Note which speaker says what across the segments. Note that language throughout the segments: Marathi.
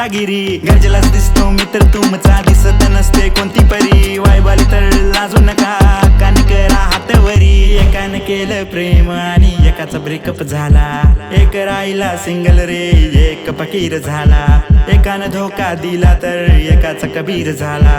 Speaker 1: दादागिरी गरजेलाच दिसतो मित्र तुमचा दिसत नसते कोणती परी वायबाली तर लाजू नका कान करा हातवरी एकानं केलं प्रेम आणि एकाचा ब्रेकअप झाला एक राहिला सिंगल रे एक फकीर झाला एकानं धोका दिला तर एकाचा कबीर झाला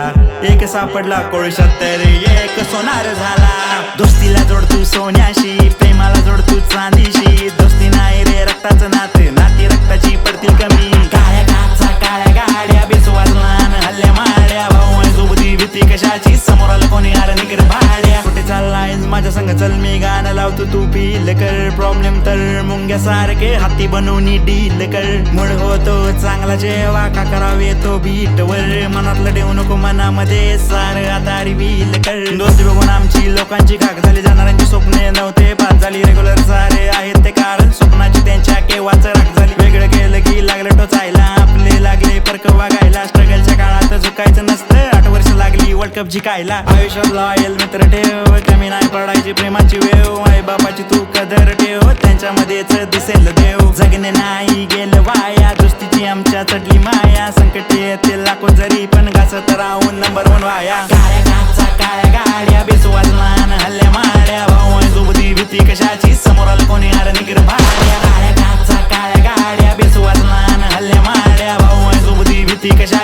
Speaker 1: एक सापडला कोळशात तर एक सोनार झाला दोस्तीला जोड तू सोन्याशी प्रेमाला जोड तू चांदीशी दोस्ती नाही रे रक्ताचं नाते नाती रक्ताची पडतील कमी काळ्या काचा काळ्या गाड्या बेसवाजलान हल्ल्या माड्या भाऊ सोबती भीती कशाची समोर आलं कोणी आर निकर भाड्या कुठे चाललाय माझ्या संग चल मी गाणं लावतो तू फील कर प्रॉब्लेम तर मुंग्यासारखे हाती बनवून डील कर मूड होतो चांगला जेव्हा का करावे तो बीट वर मनातलं ठेवू नको मनामध्ये सार आता रिव्हील कर दोस्ती बघून आमची लोकांची घाक झाली जाणाऱ्यांची स्वप्ने नव्हते पास झाली रेग्युलर सारे आहेत ते कारण स्वप्नाची त्यांच्या केव्हाच राख झाली वेगळं केलं की लागलं टोचायला आपले लागले परक वागायला स्ट्रगलच्या काळात झुकायचं नसतं 8 वर्ष लागली वर्ल्ड कप जिकायला आयुष्यात लॉयल मित्र ठेव कमी नाही पडायची प्रेमाची वेव आई बापाची तू कदर ठेव त्यांच्यामध्येच दिसेल देव जगणे नाही गेलं वाया दोस्तीची आमच्या चढली माया संकट येते लाखो जरी पण घासत राहून नंबर 1 वाया काळ्या काचा काळ्या गाड्या बेसवाजलान हल्ल्या माड्या भाऊ सोबती भीती कशाची समोर आलं कोणी आर निकर भाड्या काळ्या काचा काळ्या गाड्या बेसवाजलान हल्ल्या माड्या भाऊ सोबती भीती कशा